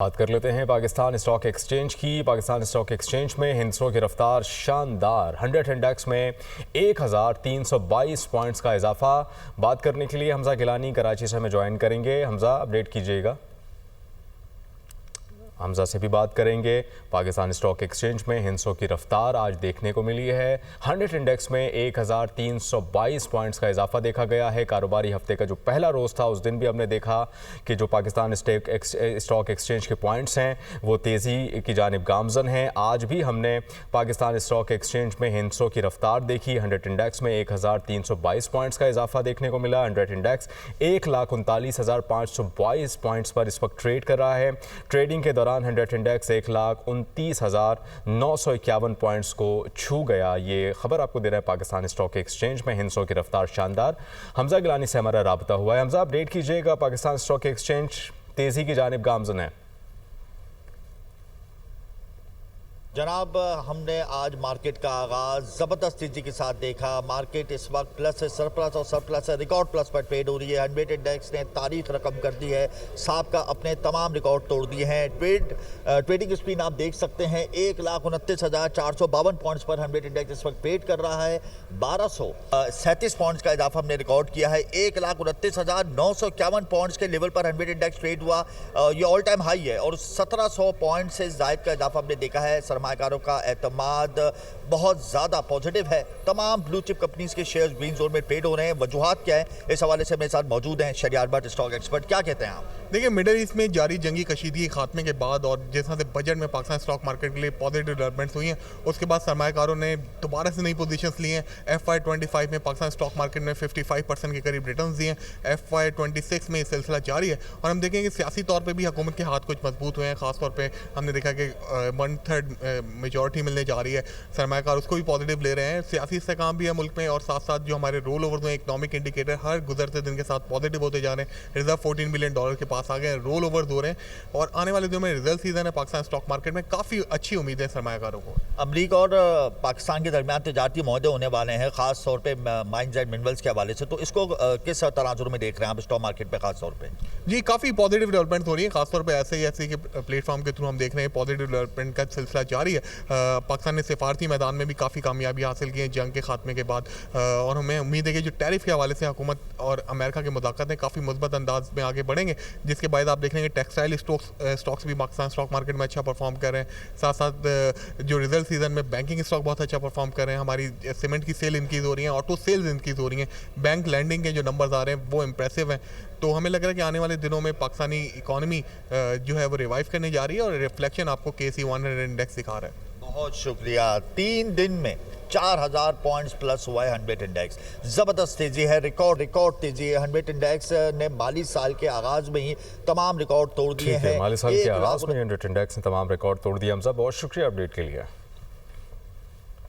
बात कर लेते हैं पाकिस्तान स्टॉक एक्सचेंज की। पाकिस्तान स्टॉक एक्सचेंज में हिंसों की रफ्तार शानदार 100 इंडेक्स में 1322 पॉइंट्स का इजाफा। बात करने के लिए हमजा गिलानी कराची से हमें ज्वाइन करेंगे। हमजा, अपडेट कीजिएगा। हमजा से भी बात करेंगे। पाकिस्तान स्टॉक एक्सचेंज में हिंसों की रफ्तार आज देखने को मिली है। 100 इंडेक्स में 1322 पॉइंट्स का इजाफा देखा गया है। कारोबारी हफ्ते का जो पहला रोज़ था उस दिन भी हमने देखा कि जो पाकिस्तान स्टॉक एक्सचेंज के पॉइंट्स हैं वो तेज़ी की जानिब गामजन हैं। आज भी हमने पाकिस्तान स्टॉक एक्सचेंज में हिंसों की रफ्तार देखी। 100 इंडेक्स में 1322 पॉइंट्स का इजाफा देखने को मिला। 100 इंडेक्स 1,39,522 पॉइंट्स पर इस वक्त ट्रेड कर रहा है। ट्रेडिंग के 100 इंडेक्स 1,29,951 पॉइंट्स को छू गया। ये खबर आपको दे रहा है पाकिस्तान स्टॉक एक्सचेंज में हिंसों की रफ्तार शानदार। हमजा गिलानी से हमारा राब्ता हुआ है। हमजा, अपडेट कीजिएगा। पाकिस्तान स्टॉक एक्सचेंज तेजी की जानिब गामजन है। जनाब, हमने आज मार्केट का आगाज़ ज़बरदस्त तेज़ी के साथ देखा। मार्केट इस वक्त प्लस है, सरप्लस और सरप्लस है, रिकॉर्ड प्लस पर ट्रेड हो रही है। 100 इंडेक्स ने तारीख रकम कर दी है। साहब अपने तमाम रिकॉर्ड तोड़ दिए हैं। ट्रेडिंग स्पीड आप देख सकते हैं 1,29,452 पॉइंट्स पर 100 इंडेक्स इस वक्त ट्रेड कर रहा है। 1237 पॉइंट्स का इजाफा हमने रिकॉर्ड किया है। 1,29,951 पॉइंट्स के लेवल पर 100 इंडेक्स ट्रेड हुआ। ये ऑल टाइम हाई है और 1700 पॉइंट से ज़ायद का इजाफा हमने देखा है। सरमाकारों का एतमाद बहुत ज़्यादा पॉजिटिव है। तमाम ब्लू चिप कंपनीज के शेयर्स ग्रीन जोन में ट्रेड हो रहे हैं। वजूहात क्या है, इस हवाले से मेरे साथ मौजूद हैं शरियार भट्ट, स्टॉक एक्सपर्ट। क्या कहते हैं आप? देखिए, मिडल ईस्ट में जारी जंगी कशीदगी खात्मे के बाद और जैसा से बजट में पाकिस्तान स्टॉक मार्केट के लिए पॉजिटिव डेवलपमेंट्स हुई हैं, उसके बाद सरमाकारों ने दोबारा से नई पोजीशंस ली हैं। FY25 में पाकिस्तान स्टॉक मार्केट में 55% के करीब रिटर्न दिए हैं। FY26 में ये सिलसिला जारी है और हम देखेंगे कि सियासी तौर पर भी हुकूमत के हाथ कुछ मजबूत हुए हैं। खासतौर पर हमने देखा कि 1/3 मेजॉरिटी मिलने जा रही है। सरमाकार उसको भी पॉजिटिव ले रहे हैं। सियासी इस्तेकाम भी है मुल्क में और साथ साथ जो हमारे रोल ओवर हुए इकोनॉमिक इंडिकेटर हर गुजरते दिन के साथ पॉजिटिव होते जा रहे हैं। रिजर्व $14 बिलियन के पास आ गए हैं, रोल ओवर हो रहे हैं और आने वाले दिनों में रिजल्ट सीजन है। पाकिस्तान स्टॉक मार्केट में काफ़ी अच्छी उम्मीद है सरमाकारों को। अमरीका और पाकिस्तान के दरमियान तजारती मुआहदे होने वाले हैं, खास तौर पे माइंस एंड मिनरल्स के हवाले से, तो इसको किस तनाजुर में देख रहे हैं आप स्टॉक मार्केट पे खास तौर पे? जी, काफ़ी पॉजिटिव डेवलपमेंट हो रही है। खासतौर पे ऐसे के प्लेटफॉर्म के थ्रू हम देख रहे हैं पॉजिटिव डेवलपमेंट का सिलसिला जारी है। पाकिस्तान ने सिफारती मैदान में भी काफ़ी कामयाबी हासिल की है जंग के खात्मे के बाद और हमें उम्मीद है कि जो टैरिफ के हवाले से हुकूमत और अमेरिका के मुज़ाकरात हैं काफ़ी मुस्बत अंदाज में आगे बढ़ेंगे, जिसके बाद आप देख लेंगे टेक्सटाइल स्टॉक्स भी पाकिस्तान स्टॉक मार्केट में अच्छा परफॉर्म कर रहे हैं। साथ साथ जो रिजल्ट सीजन में बैंकिंग स्टॉक बहुत अच्छा परफॉर्म कर रहे हैं। हमारी सीमेंट की सेल इंक्रीज़ हो रही है, ऑटो सेल्स इंक्रीज़ हो रही हैं, बैंक लैंडिंग के जो नंबर्स आ रहे हैं वो इंप्रेसिव हैं। तो हमें लग रहा है कि आने वाले दिनों में पाकिस्तानी इकॉनमी जो है वो रिवाइव करने जा रही है और रिफ्लेक्शन आपको KC 100 इंडेक्स दिखा रहा है। बहुत शुक्रिया। 3 दिन में 4000 पॉइंट्स प्लस हुआ है 100 इंडेक्स। ज़बरदस्त तेज़ी है, रिकॉर्ड तेज़ी है। 100 इंडेक्स ने माली साल के आगाज़ में ही तमाम रिकॉर्ड तोड़ दिए हैं। माली साल के आगाज़ में 100 इंडेक्स ने तमाम रिकॉर्ड तोड़ दिए। हमजा, बहुत शुक्रिया अपडेट के लिए।